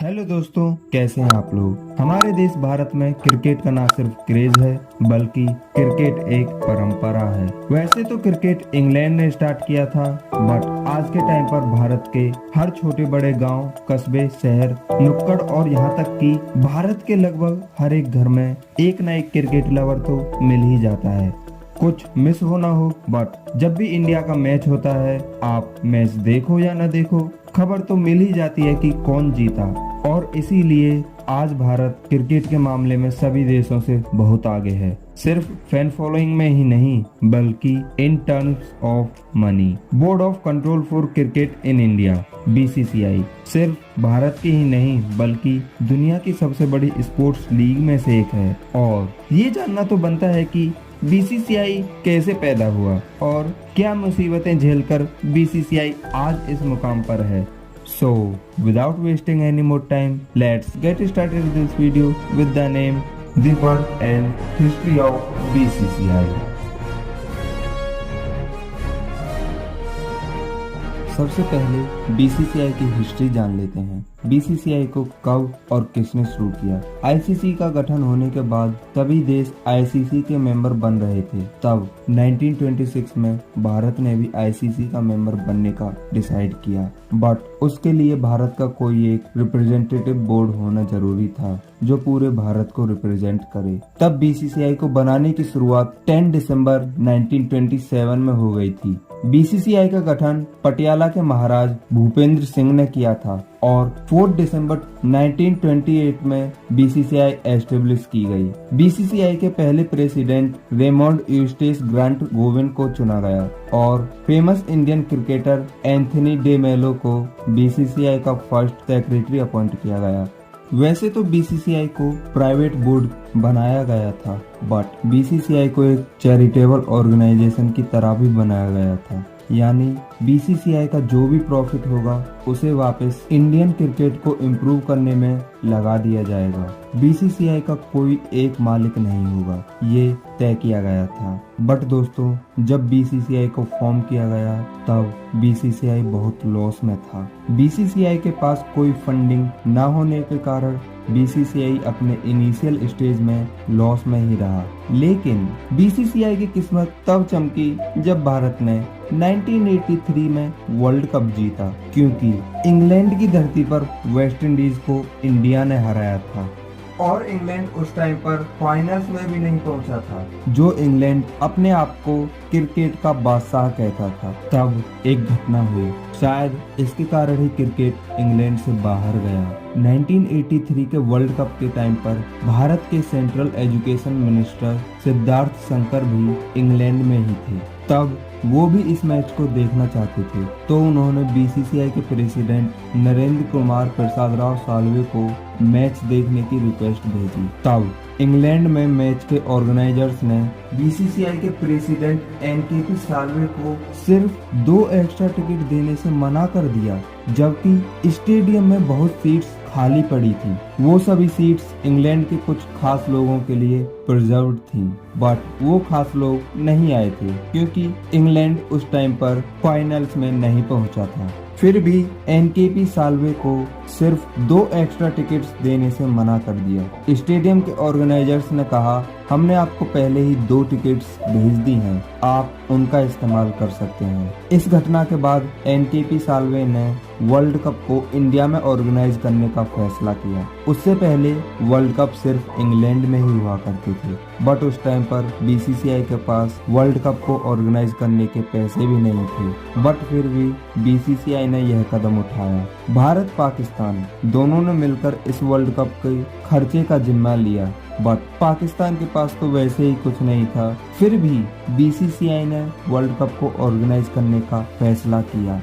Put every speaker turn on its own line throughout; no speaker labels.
Hello दोस्तों, कैसे हैं आप लोग। हमारे देश भारत में क्रिकेट का ना सिर्फ क्रेज है बल्कि क्रिकेट एक परंपरा है। वैसे तो क्रिकेट इंग्लैंड ने स्टार्ट किया था, बट आज के टाइम पर भारत के हर छोटे बड़े गांव, कस्बे, शहर, नुक्कड़ और यहां तक कि भारत के लगभग हर एक घर में एक ना एक क्रिकेट लवर तो मिल ही जाता है। कुछ मिस हो ना हो, बट जब भी इंडिया का मैच होता है, आप मैच देखो या ना देखो, खबर तो मिल ही जाती है कि कौन जीता। और इसीलिए आज भारत क्रिकेट के मामले में सभी देशों से बहुत आगे है। सिर्फ फैन फॉलोइंग में ही नहीं, बल्कि in terms of money. Board of control for cricket in India (BCCI) सिर्फ भारत की ही नहीं बल्कि दुनिया की सबसे बड़ी स्पोर्ट्स लीग में से एक है। और ये जानना तो बनता है कि BCCI कैसे पैदा हुआ और क्या मुसीबतें झेलकर BCCI आज इस मुकाम पर है। So, without wasting any more time, let's get started this video with the name, the birth and history of BCCI. सबसे पहले BCCI की हिस्ट्री जान लेते हैं। BCCI को कब और किसने शुरू किया। ICC का गठन होने के बाद सभी देश ICC के मेंबर बन रहे थे। तब 1926 में भारत ने भी ICC का मेंबर बनने का डिसाइड किया, बट उसके लिए भारत का कोई एक रिप्रेजेंटेटिव बोर्ड होना जरूरी था जो पूरे भारत को रिप्रेजेंट करे। तब BCCI को बनाने की शुरुआत 10 दिसंबर 1927 में हो गई थी। BCCI का गठन पटियाला के महाराज भूपेंद्र सिंह ने किया था और 4 दिसंबर 1928 में BCCI एस्टेब्लिश की गई। BCCI के पहले president Raymond Eustace grant Govin को चुना गया और famous Indian cricketer Anthony day मेलो को BCCI का फर्स्ट सेक्रेटरी अपॉइंट किया गया। वैसे तो BCCI को प्राइवेट बोर्ड बनाया गया था, बट BCCI को एक चैरिटेबल ऑर्गेनाइजेशन की तरह भी बनाया गया था, यानी BCCI का जो भी प्रॉफिट होगा उसे वापस इंडियन क्रिकेट को इम्प्रूव करने में लगा दिया जाएगा। BCCI का कोई एक मालिक नहीं होगा, ये तय किया गया था। बट दोस्तों, जब BCCI को फॉर्म किया गया तब BCCI बहुत लॉस में था। BCCI के पास कोई फंडिंग न होने के कारण BCCI अपने इनिशियल स्टेज में लॉस में ही रहा। लेकिन BCCI की किस्मत तब चमकी जब भारत ने 1983 में वर्ल्ड कप जीता, क्योंकि इंग्लैंड की धरती पर वेस्ट इंडीज को इंडिया ने हराया था और इंग्लैंड उस टाइम पर फाइनल्स में भी नहीं पहुंचा था, जो इंग्लैंड अपने आप को क्रिकेट का बादशाह कहता था। तब एक घटना हुई, शायद इसके कारण ही क्रिकेट इंग्लैंड से बाहर गया। 1983 के वर्ल्ड कप के टाइम पर भारत के central education minister Siddharth Shankar भी इंग्लैंड में ही थे। तब वो भी इस मैच को देखना चाहते थे, तो उन्होंने BCCI के प्रेसिडेंट नरेंद्र कुमार प्रसाद राव साल्वे को मैच देखने की रिक्वेस्ट भेजी। तब इंग्लैंड में मैच के ऑर्गेनाइजर्स ने BCCI के प्रेसिडेंट NKP साल्वे को सिर्फ 2 एक्स्ट्रा टिकट देने से मना कर दिया, जबकि स्टेडियम में बहुत सीट्स खाली पड़ी थी। वो सभी सीट्स इंग्लैंड के कुछ खास लोगों के लिए प्रिजर्व्ड थी, बट वो खास लोग नहीं आए थे क्योंकि इंग्लैंड उस टाइम पर फाइनल्स में नहीं पहुंचा था। फिर भी NKP साल्वे को सिर्फ 2 एक्स्ट्रा टिकट्स देने से मना कर दिया। स्टेडियम के ऑर्गेनाइजर्स ने कहा, हमने आपको पहले ही 2 टिकट्स भेज दी हैं, आप उनका इस्तेमाल कर सकते हैं। इस घटना के बाद NKP साल्वे ने वर्ल्ड कप को इंडिया में ऑर्गेनाइज करने का फैसला किया। उससे पहले वर्ल्ड कप सिर्फ इंग्लैंड में ही हुआ करते थे, बट उस टाइम पर BCCI के पास वर्ल्ड कप को ऑर्गेनाइज करने के पैसे भी नहीं थे। बट फिर भी BCCI ने यह कदम उठाया। भारत पाकिस्तान दोनों ने मिलकर इस वर्ल्ड कप के खर्चे का जिम्मा लिया, बट पाकिस्तान के पास तो वैसे ही कुछ नहीं था। फिर भी BCCI ने वर्ल्ड कप को ऑर्गेनाइज करने का फैसला किया।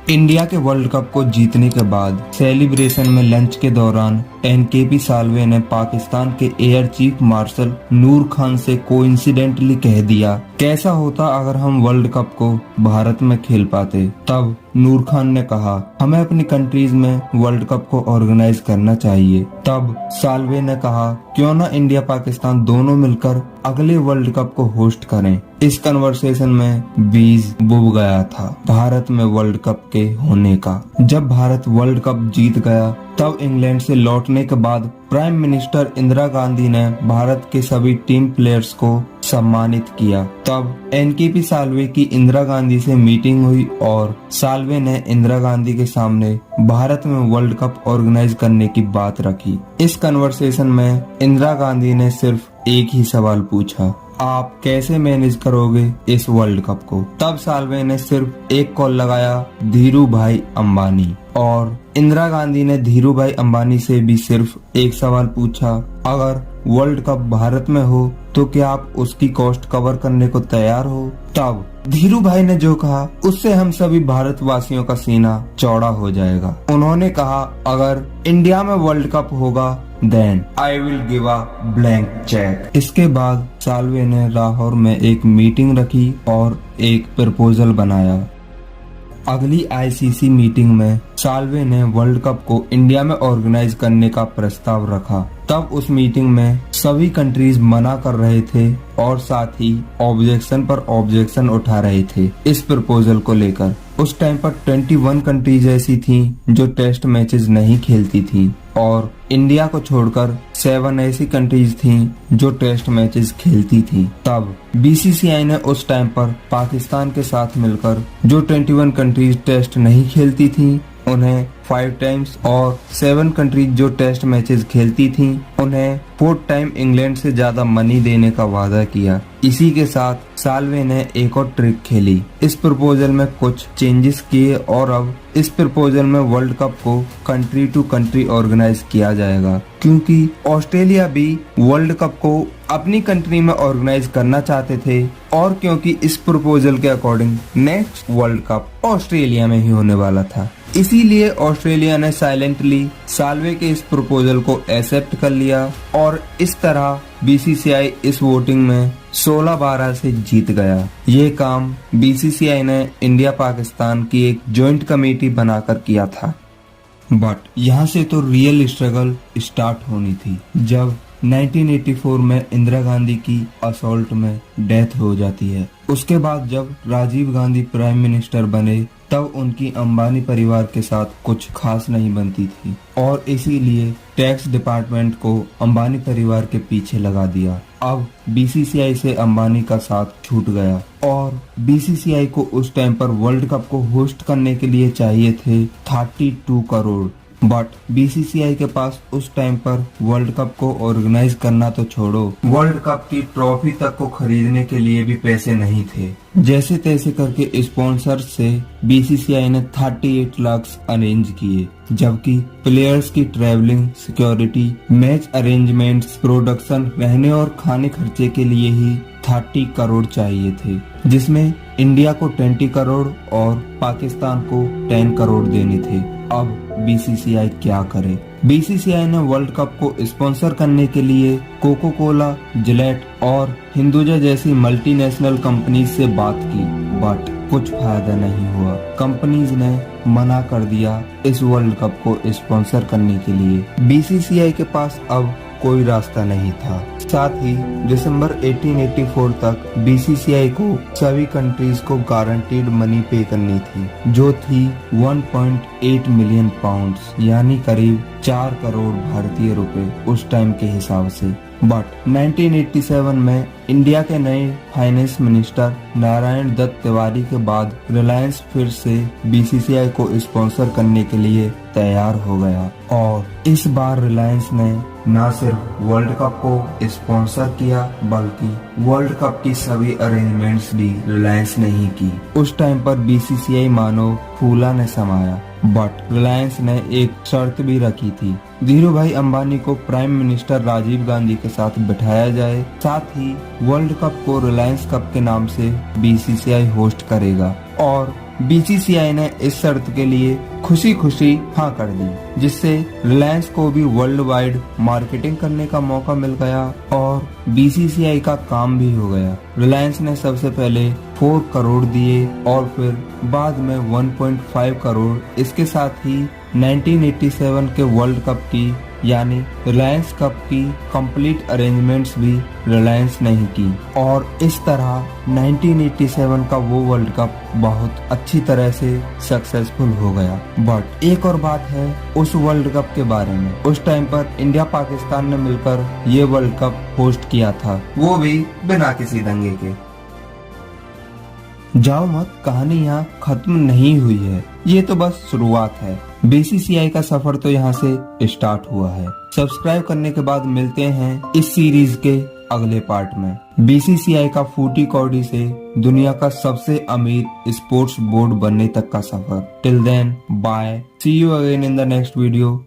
इंडिया के वर्ल्ड कप को जीतने के बाद सेलिब्रेशन में लंच के दौरान NKP साल्वे ने पाकिस्तान के एयर चीफ मार्शल नूर खान से कोइंसिडेंटली कह दिया, कैसा होता अगर हम वर्ल्ड कप को भारत में खेल पाते। तब नूर खान ने कहा, हमें अपनी कंट्रीज में वर्ल्ड कप को ऑर्गेनाइज करना चाहिए। तब साल्वे ने कहा, क्यों ना इंडिया पाकिस्तान दोनों मिलकर अगले वर्ल्ड कप को होस्ट करें। इस कन्वर्सेशन में बीज बुब गया था भारत में वर्ल्ड कप के होने का। जब भारत वर्ल्ड कप जीत गया तब इंग्लैंड से लौटने के बाद प्राइम मिनिस्टर इंदिरा गांधी ने भारत के सभी टीम प्लेयर्स को सम्मानित किया। तब एनकेपी साल्वे की इंदिरा गांधी से मीटिंग हुई और साल्वे ने इंदिरा गांधी के सामने भारत में वर्ल्ड कप ऑर्गेनाइज करने की बात रखी। इस कन्वर्सेशन में इंदिरा गांधी ने सिर्फ एक ही सवाल पूछा, आप कैसे मैनेज करोगे इस वर्ल्ड कप को। तब साल्वे ने सिर्फ एक कॉल लगाया, धीरू भाई अंबानी। और इंदिरा गांधी ने धीरू भाई अंबानी से भी सिर्फ एक सवाल पूछा, अगर वर्ल्ड कप भारत में हो तो क्या आप उसकी कॉस्ट कवर करने को तैयार हो। तब धीरू भाई ने जो कहा उससे हम सभी भारतवासियों का सीना चौड़ा हो जाएगा। उन्होंने कहा, अगर इंडिया में वर्ल्ड कप होगा then I will give a blank cheque. इसके बाद साल्वे ने लाहौर में एक मीटिंग रखी और एक प्रपोजल बनाया। अगली आईसीसी मीटिंग में साल्वे ने वर्ल्ड कप को इंडिया में ऑर्गेनाइज करने का प्रस्ताव रखा। तब उस मीटिंग में सभी कंट्रीज मना कर रहे थे और साथ ही ऑब्जेक्शन पर ऑब्जेक्शन उठा रहे थे इस प्रपोजल को लेकर। उस टाइम पर 21 कंट्रीज ऐसी थीं जो टेस्ट मैचेस नहीं खेलती थीं और इंडिया को छोड़कर 7 ऐसी कंट्रीज थीं जो टेस्ट मैचेस खेलती थीं। तब बीसीसीआई ने उस टाइम पर पाकिस्तान के साथ मिलकर जो 21 कंट्रीज टेस्ट नहीं खेलती थीं उन्हें 5 टाइम्स और 7 कंट्रीज जो टेस्ट मैचेस खेलती थीं उन्हें 4 टाइम इंग्लैंड से ज्यादा मनी देने का वादा किया। इसी के साथ साल्वे ने एक और ट्रिक खेली। इस प्रपोजल में कुछ चेंजेस किए और अब इस प्रपोजल में वर्ल्ड कप को कंट्री टू कंट्री ऑर्गेनाइज किया जाएगा, क्योंकि ऑस्ट्रेलिया भी वर्ल्ड कप को अपनी कंट्री में ऑर्गेनाइज करना चाहते थे और क्योंकि इस प्रपोजल के according next world cup Australia में ही होने वाला था। इसीलिए ऑस्ट्रेलिया ने साइलेंटली साल्वे के इस प्रपोजल को एक्सेप्ट कर लिया और इस तरह बीसीसीआई इस वोटिंग में 16-12 से जीत गया। ये काम बीसीसीआई ने इंडिया पाकिस्तान की एक जॉइंट कमेटी बनाकर किया था। बट यहाँ से तो रियल स्ट्रगल स्टार्ट होनी थी जब 1984 में इंदिरा गांधी की असॉल्ट में डेथ हो जाती है। उसके बाद जब राजीव गांधी प्राइम मिनिस्टर बने तब उनकी अंबानी परिवार के साथ कुछ खास नहीं बनती थी और इसीलिए टैक्स डिपार्टमेंट को अंबानी परिवार के पीछे लगा दिया। अब बीसीसीआई से अंबानी का साथ छूट गया और बीसीसीआई को उस टाइम पर वर्ल्ड कप को होस्ट करने के लिए चाहिए थे 32 करोड़। बट बीसीसीआई के पास उस टाइम पर वर्ल्ड कप को ऑर्गेनाइज करना तो छोड़ो, वर्ल्ड कप की ट्रॉफी तक को खरीदने के लिए भी पैसे नहीं थे। जैसे तैसे करके स्पॉन्सर्स से बीसीसीआई ने 38 लाख अरेंज किए, जबकि प्लेयर्स की travelling, security, match arrangements, production, रहने और खाने खर्चे के लिए ही 30 करोड़ चाहिए थे, जिसमें इंडिया को 20 करोड़ और पाकिस्तान को 10 करोड़ देने थे। अब बीसीसीआई क्या करे। बीसीसीआई ने वर्ल्ड कप को स्पॉन्सर करने के लिए कोको कोला, जिलेट और हिंदुजा जैसी मल्टीनेशनल कंपनीज से बात की, बट कुछ फायदा नहीं हुआ। कंपनीज ने मना कर दिया इस वर्ल्ड कप को स्पॉन्सर करने के लिए। बीसीसीआई के पास अब कोई रास्ता नहीं था। साथ ही दिसंबर 1884 तक बीसीसीआई को सभी कंट्रीज को गारंटीड मनी पे करनी थी, जो थी 1.8 मिलियन पाउंड्स, यानी करीब 4 करोड़ भारतीय रुपए उस टाइम के हिसाब से। बट 1987 में इंडिया के नए फाइनेंस मिनिस्टर नारायण दत्त तिवारी के बाद रिलायंस फिर से बीसीसीआई को स्पॉन्सर करने के लिए तैयार हो गया और इस बार रिलायंस ने न सिर्फ वर्ल्ड कप को स्पॉन्सर किया बल्कि वर्ल्ड कप की सभी अरेंजमेंट्स भी रिलायंस ने ही की। उस टाइम पर बीसीसीआई मानो फूला ने समाया, बट रिलायंस ने एक शर्त भी रखी थी, धीरू भाई अंबानी को प्राइम मिनिस्टर राजीव गांधी के साथ बिठाया जाए, साथ ही वर्ल्ड कप को रिलायंस कप के नाम से बीसीसीआई होस्ट करेगा। और बीसीसीआई ने इस शर्त के लिए खुशी खुशी हाँ कर दी, जिससे रिलायंस को भी वर्ल्ड वाइड मार्केटिंग करने का मौका मिल गया और बीसीसीआई का काम भी हो गया। रिलायंस ने सबसे पहले 4 करोड़ दिए और फिर बाद में 1.5 करोड़। इसके साथ ही 1987 के वर्ल्ड कप की यानी रिलायंस कप की कंप्लीट अरेंजमेंट्स भी रिलायंस नहीं की और इस तरह 1987 का वो वर्ल्ड कप बहुत अच्छी तरह से सक्सेसफुल हो गया। बट एक और बात है उस वर्ल्ड कप के बारे में, उस टाइम पर इंडिया पाकिस्तान ने मिलकर ये वर्ल्ड कप होस्ट किया था, वो भी बिना किसी दंगे के। जाओ मत, कहानी यहाँ खत्म नहीं हुई है, ये तो बस शुरुआत है। बीसीसीआई का सफर तो यहाँ से स्टार्ट हुआ है। सब्सक्राइब करने के बाद मिलते हैं इस सीरीज के अगले पार्ट में। बीसीसीआई का फूटी कौड़ी से दुनिया का सबसे अमीर स्पोर्ट्स बोर्ड बनने तक का सफर। Till then bye, see you again in the next video.